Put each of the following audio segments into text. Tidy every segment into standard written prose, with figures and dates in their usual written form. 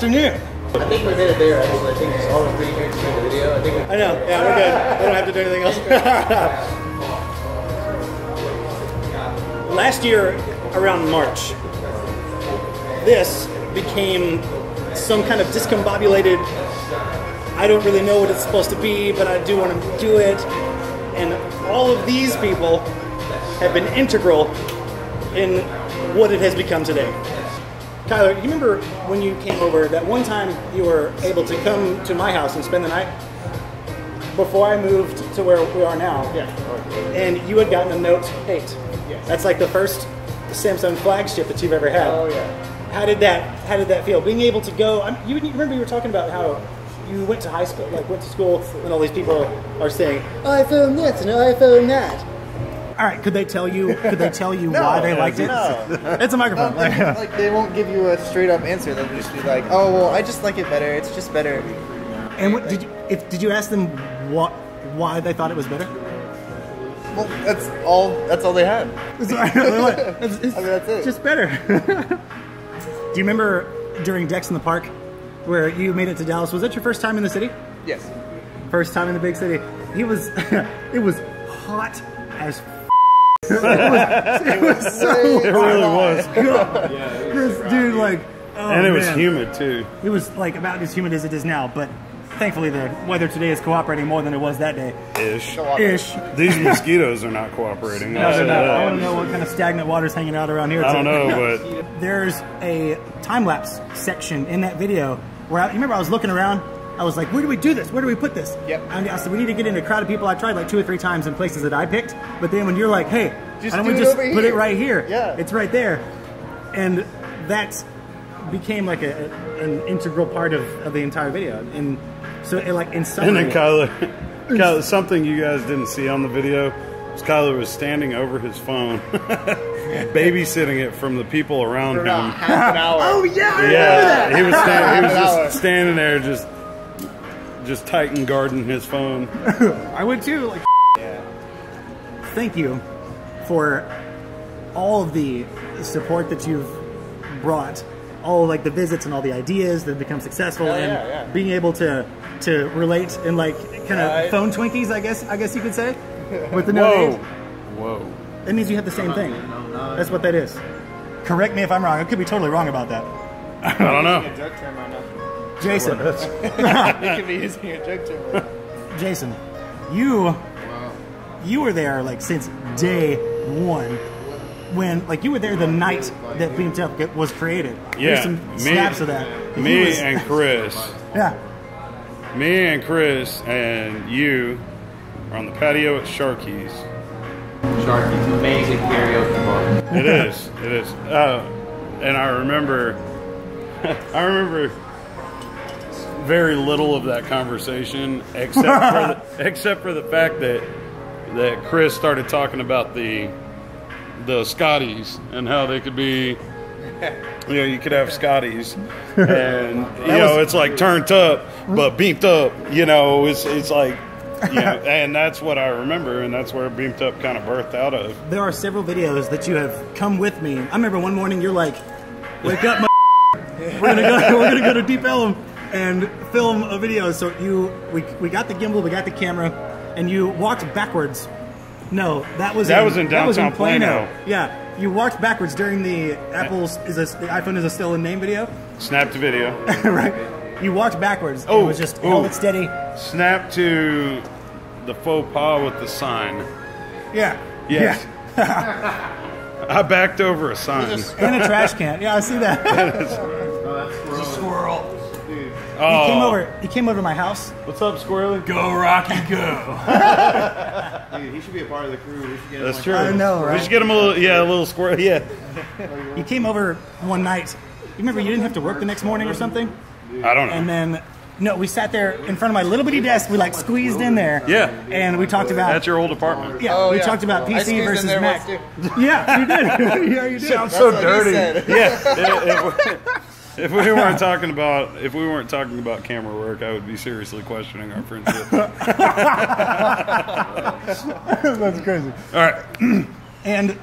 afternoon. I think we made it there, actually. I think it's almost 3 minutes into the video. I know, yeah, we're good. We don't have to do anything else. Last year, around March, this became some kind of discombobulated, I don't really know what it's supposed to be, but I do want to do it. And all of these people have been integral in what it has become today. Kyler, you remember when you came over, that one time you were able to come to my house and spend the night? Before I moved to where we are now. Yeah. And you had gotten a Note 8. Yes. That's like the first Samsung flagship that you've ever had. Oh, yeah. How did that feel? Being able to go, you remember you were talking about how you went to high school, like went to school, and all these people are saying, iPhone this and iPhone that. All right, could they tell you no, why they liked it? No. It's a microphone. Like they won't give you a straight up answer. They'll just be like, "Oh, well, I just like it better. It's just better." And what, did you ask them why they thought it was better? Well, that's all they had. It's that's it. Just better. Do you remember during Dex in the Park where you made it to Dallas? Was that your first time in the city? Yes. First time in the big city. It was hot as it really was. This dude, like, and it was humid too. It was like about as humid as it is now, but thankfully the weather today is cooperating more than it was that day. Ish. These mosquitoes are not cooperating. No, they're not. I want to know what kind of stagnant water's hanging out around here. I don't know, but there's a time-lapse section in that video where you remember I was looking around. I was like, where do we do this? Where do we put this? Yep. And I said, we need to get in a crowd of people. I tried like 2 or 3 times in places that I picked. But then when you're like, hey, just I don't want to just put it right here. Yeah. It's right there. And that became like an integral part of the entire video. And so in summary. And then Kyler, something you guys didn't see on the video was Kyler was standing over his phone, babysitting it from the people around him. Half an hour. Oh yeah, I remember that. He was just standing there, just tight guarding his phone. I would too. Like, yeah. Thank you for all of the support that you've brought, all like the visits and all the ideas that have become successful, and being able to relate in like kind of phone Twinkies, I guess you could say, with the Note 8. Whoa. That means you have the same thing. That's what that is. Correct me if I'm wrong. I could be totally wrong about that. I don't know. Jason. It could be using a joke term. Jason, you were there like since day one. When like you were there the night that BeamtUp was created. Yeah. There's some snaps of that. And Chris. Yeah. Me and Chris and you are on the patio at Sharky's. Sharky's amazing karaoke bar. It is. And I remember very little of that conversation, except for the fact that Chris started talking about the Scotties and how they could be, you could have Scotties, and it's like turned up, but beamed up. It's like. And that's what I remember, and that's where BeamtUp kind of birthed out of. There are several videos that you have come with me. I remember one morning you're like, "Wake up, my we're gonna go to Deep Ellum and film a video." So we got the gimbal, we got the camera, and you walked backwards. No, that was in downtown Plano. Yeah, you walked backwards during the the iPhone is a still in name video. Snapped a video. Right. You walked backwards. And it was just hold it steady. Snap to the faux pas with the sign. Yeah. Yes. Yeah. I backed over a sign. And a trash can. Yeah, I see that. It's a squirrel. Dude. He came over to my house. What's up, Squirrely? Go, Rocky, go. Dude, he should be a part of the crew. We should get him. That's true. I know, right? We should get him a little squirrel. Yeah. He came over one night. You remember you didn't have to work the next morning or something? I don't know. And then, we sat there in front of my little bitty desk. We like squeezed in there. Yeah. And we talked about. That's your old apartment. Yeah. We talked about PC versus Mac. Yeah, you did. Yeah, you did. Sounds so dirty. Yeah. If we weren't talking about camera work, I would be seriously questioning our friendship. That's crazy. All right. And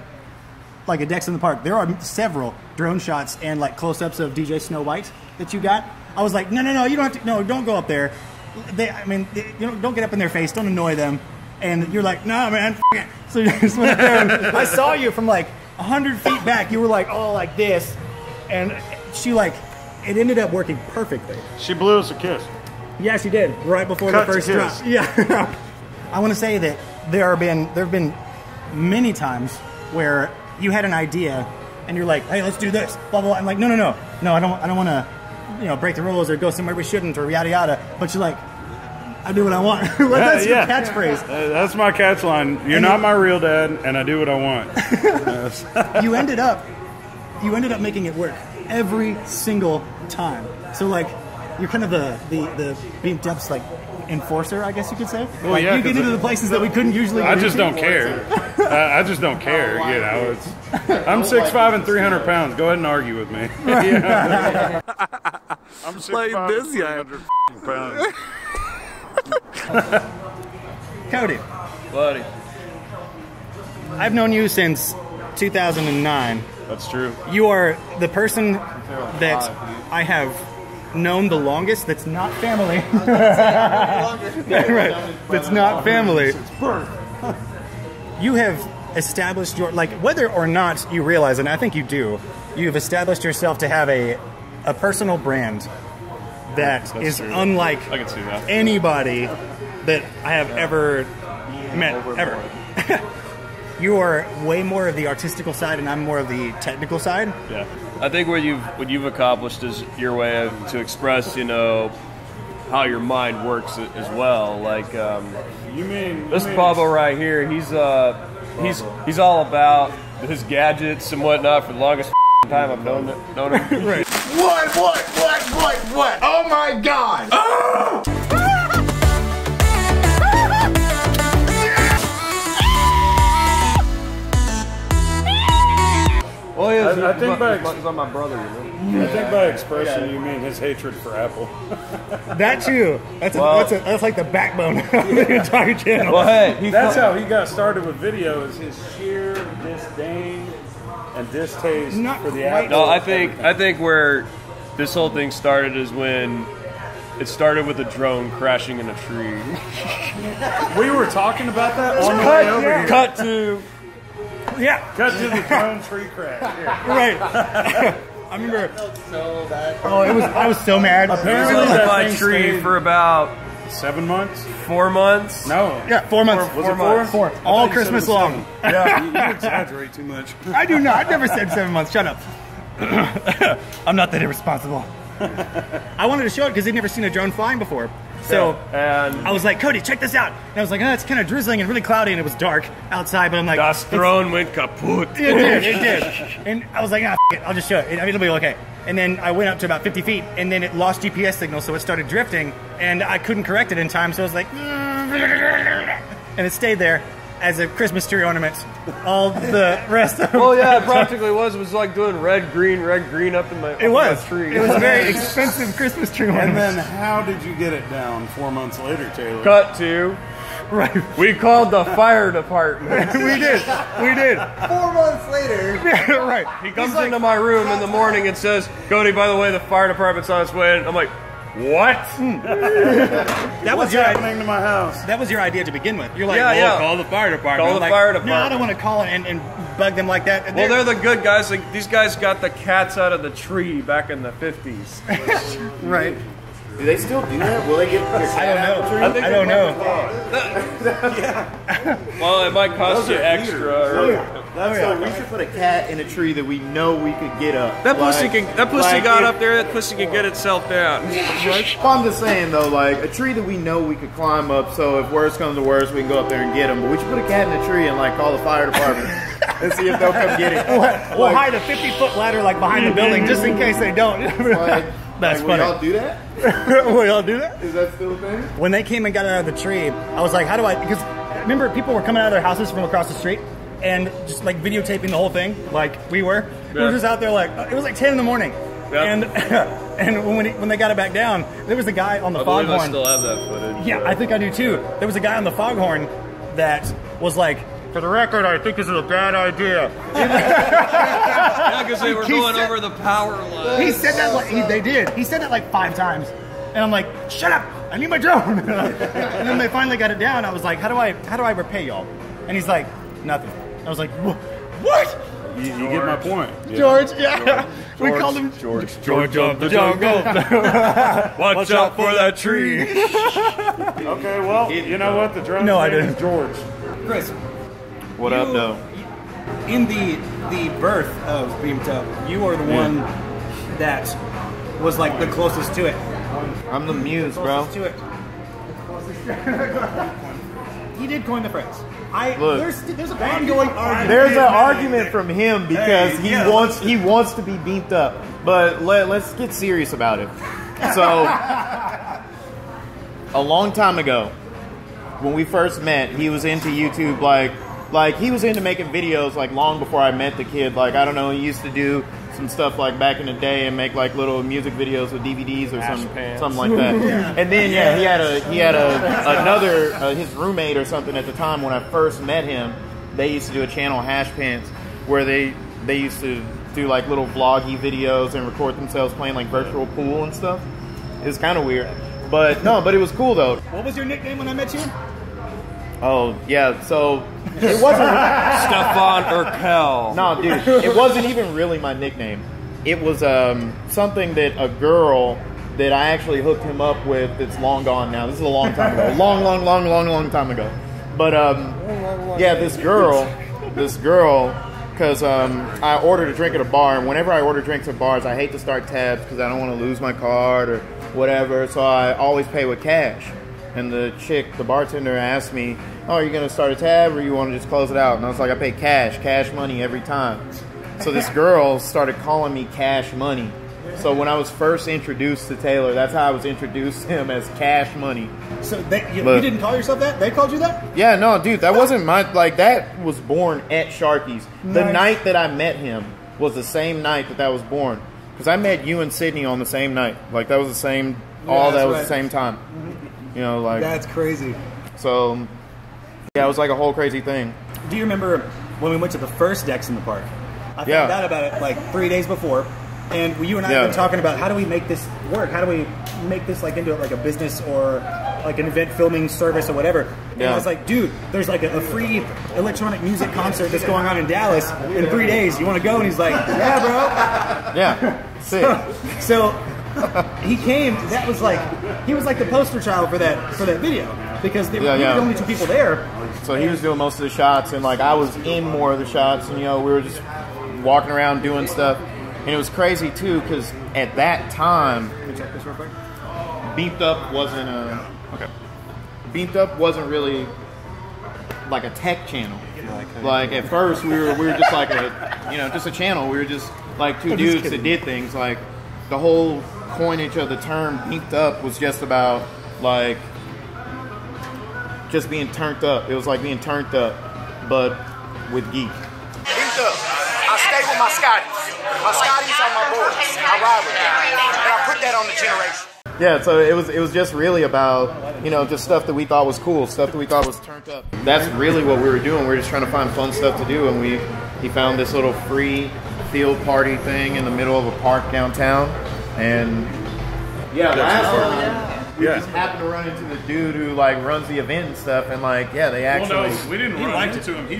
like a Dex in the Park, there are several drone shots and like close-ups of DJ Snow White that you got. I was like, no, you don't have to. No, don't go up there. Don't get up in their face. Don't annoy them. And you're like, nah, man. F it. So you just went up there. And I saw you from like 100 feet back. You were like, oh, like this, and she like, it ended up working perfectly. She blew us a kiss. Yeah, she did. Right before Cut the first to drop. kiss. Yeah. I want to say that there have been many times where you had an idea and you're like, hey, let's do this. Blah blah. I'm like, no, I don't want to, break the rules or go somewhere we shouldn't or yada yada. But you're like, I do what I want. That's your catchphrase. That's my catch line. You're not my real dad, and I do what I want. You ended up making it work every single time. So like, you're kind of the BeamtUp's like enforcer, I guess you could say. Well, like, yeah, you get into the places that we couldn't usually. I just don't care. I just don't care. You know, I'm 6'5" and 300 pounds. Go ahead and argue with me. You know? I'm 6'5" and 300 pounds. Cody, Buddy. I've known you since 2009. That's true. You are the person that I have known the longest that's not family. Right. That's not family. You have established your, like, whether or not you realize, and I think you do, you've established yourself to have a personal brand that is true. unlike I can see that. anybody that I have ever met, ever. You are way more of the artistical side, and I'm more of the technical side. Yeah. I think what you've accomplished is your way to express, how your mind works as well. Like You mean this Bubba right here, he's all about his gadgets and whatnot for the longest time I've known him. Right. What? Oh my God! Oh yeah, I think by he's on my brother. I think by expression you mean his hatred for Apple. That too. That's like the backbone of the entire channel. Well, hey, That's how he got started with video, is his sheer disdain and distaste Not for the quite. Apple. No, I think where this whole thing started is when it started with a drone crashing in a tree. We were talking about that on the way over here. Cut to Yeah. Cut to the drone tree crash. Right. I remember. So bad. Oh, I was so mad. Apparently it was that my thing tree stayed for about 7 months? 4 months. No. Yeah, 4 months. Was it 4? Four. I All thought you said Christmas it was long. 7. Yeah, you exaggerate too much. I do not. I've never said 7 months. Shut up. I'm not that irresponsible. I wanted to show it because they'd never seen a drone flying before. So And I was like, Cody, check this out. And I was like, it's kind of drizzling and really cloudy, and it was dark outside. But I'm like, das drone went kaput. It did. And I was like, f it, I'll just show it. It'll be okay. And then I went up to about 50 feet, and then it lost GPS signal, so it started drifting, and I couldn't correct it in time, so I was like, and it stayed there as a Christmas tree ornament all the rest of Well, yeah, it practically was. It was like doing red, green up in my It was. tree. It was a very expensive Christmas tree ornament. And then how did you get it down 4 months later, Taylor? Cut to. Right. We called the fire department. We did. 4 months later. Right. He comes into my room in the morning and says, Cody, by the way, the fire department's on its way. And I'm like, what? That was What's your happening to my house? That was your idea to begin with. You're like, Yeah. call the fire department. Call I'm the like, fire No, I department. don't want to call it and bug them like that. Well, they're the good guys. Like, these guys got the cats out of the tree back in the 50s. right. Do they still do that? Will they get their I don't know. I don't know. Well, it might cost you extra. So we should put a cat in a tree that we know we could get up. That pussy got if- up there. That pussy can get itself down. I'm just saying though, like a tree that we know we could climb up. So if worse comes to worse, we can go up there and get them. But we should put a cat in a tree and like call the fire department and see if they'll come get it. We'll hide a 50-foot ladder like behind the building just in case they don't. That's Will funny. y'all do that? Will y'all do that? Is that still a thing? When they came and got out of the tree, I was like, how do I, because remember people were coming out of their houses from across the street and just like videotaping the whole thing like we were. We were just out there like, it was like 10 in the morning. Yeah. And when they got it back down, there was a guy on the I believe I foghorn. still have that footage. Yeah, I think I do too. There was a guy on the foghorn that was like, For the record, I think this is a bad idea. Yeah, because they were going over the power line. He said that they did. He said that like 5 times, and I'm like, shut up! I need my drone. And then they finally got it down. I was like, how do I repay y'all? And he's like, nothing. I was like, what? You get my point. Yeah. George, yeah. We called him George of the jungle. Watch out for that tree. Okay, well, you know what? The drone No, I name didn't. is George. Chris. What up, though? In the birth of BeamtUp, you are the one that was like the closest to it. I'm the muse, bro. To it. He did coin the phrase. Look. There's an ongoing argument. There's an argument from him because he wants to be beamed up. But let's get serious about it. So, a long time ago, when we first met, he was into YouTube like he was into making videos like long before I met the kid. Like, I don't know, he used to do some stuff like back in the day and make like little music videos with DVDs or something like that. And then he had another his roommate or something at the time when I first met him. They used to do a channel, Hash Pants, where they used to do like little vloggy videos and record themselves playing like virtual pool and stuff. It was kind of weird, but it was cool though. What was your nickname when I met you? Oh yeah, so it wasn't Stefan Urkel. No, dude, it wasn't even really my nickname. It was something that a girl that I actually hooked him up with that's long gone now. This is a long time ago. Long time ago. But yeah, this girl, because I ordered a drink at a bar, and whenever I order drinks at bars, I hate to start tabs because I don't want to lose my card or whatever, so I always pay with cash. And the bartender asked me, oh, are you going to start a tab or you want to just close it out? And I was like, I pay cash money every time. So this girl started calling me Cash Money. So when I was first introduced to Taylor, that's how I was introduced to him, as Cash Money. So you didn't call yourself that? They called you that? Yeah, no, dude, that wasn't that was born at Sharky's. The night that I met him was the same night that was born. Because I met you and Sydney on the same night. Like, that was the same, the same time. You know, like... That's crazy. So, yeah, it was like a whole crazy thing. Do you remember when we went to the first Dex in the park? I found out about it like 3 days before, and you and I have been talking about how do we make this work? How do we make this like into like a business or like an event filming service or whatever? And I was like, dude, there's like a free electronic music concert that's going on in Dallas in 3 days. You want to go? And he's like, yeah, bro. Yeah. Sick. So he came. That was like he was like the poster child for that video because we were the only 2 people there. So he was doing most of the shots, and like I was in more of the shots, and you know we were just walking around doing stuff, and it was crazy too because at that time, Check this real quick. BeamtUp wasn't really like a tech channel. Like at first we were just like just a channel. We were just like 2 dudes that did things. Like the whole coinage of the term BeamtUp was just about like just being turned up. It was like being turned up, but with geek. BeamtUp. I stay with my Scotties. My Scotties are my boys. I ride with them, and I put that on the generation. Yeah, so it was just really about, just stuff that we thought was cool, stuff that we thought was turned up. That's really what we were doing. We were just trying to find fun stuff to do, and he found this little free field party thing in the middle of a park downtown, and we just happened to run into the dude who like runs the event and stuff, and like they actually. Well, no, we didn't run into him. He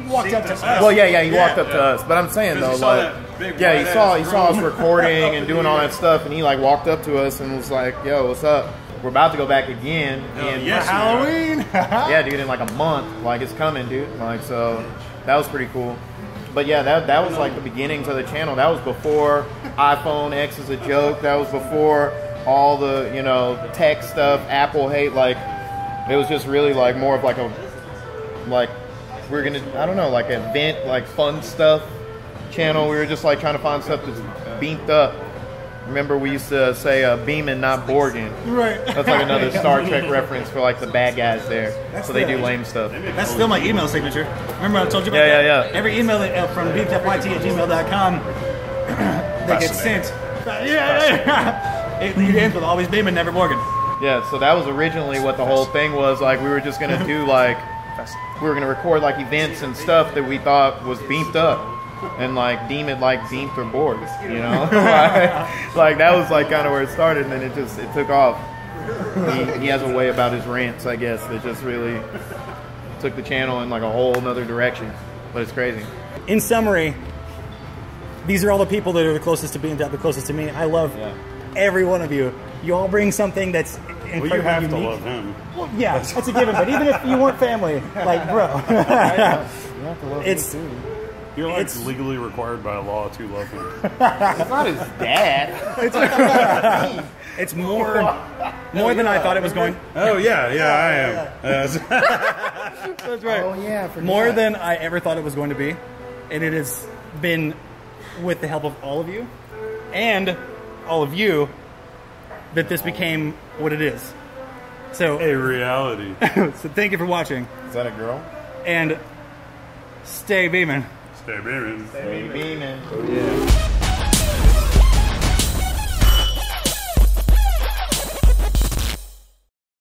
walked up to us. Well, he walked up to us, but I'm saying though, he saw us recording and doing all that stuff, and he like walked up to us and was like, "Yo, what's up? We're about to go back again in Halloween." Yeah, dude, in like a month. Like it's coming, dude. Like so, that was pretty cool. But yeah, that was like the beginnings of the channel. That was before iPhone X is a joke. That was before all the tech stuff, Apple hate. Like it was just really like more of like we're gonna like event like fun stuff channel. We were just like trying to find stuff that's beamed up. Remember we used to say beaming, not Borgin. Right. That's like another Star Trek reference for like the bad guys there. So they do lame stuff. That's still my email signature. Remember I told you about that? Yeah. Every email from beamtupyt@gmail.com that gets sent. It ends with always beaming, never Borgin. Yeah, so that was originally what the whole thing was. Like we were just gonna do like we were gonna record like events and stuff that we thought was beamed up, and like deem it like beamed or boards, you know. like that was like kind of where it started, and then it took off. He has a way about his rants, I guess, that just really took the channel in like a whole nother direction. But it's crazy. In summary, these are all the people that are the closest to BeamtUp, the closest to me. I love every one of you. You all bring something that's incredibly Well, you have unique. to love him. Well, yeah, that's a given. But even if you weren't family, like, bro, You have to love it's me too. You're like It's- legally required by law to love him. It's not his dad. it's more than I thought it was going. Oh yeah, I am. That's right. Oh yeah, I forgot. More than I ever thought it was going to be, and it has been with the help of all of you and all of you that this became what it is. So, A reality. so thank you for watching, Is that a girl? and stay beaming. Stay beaming. Stay beaming.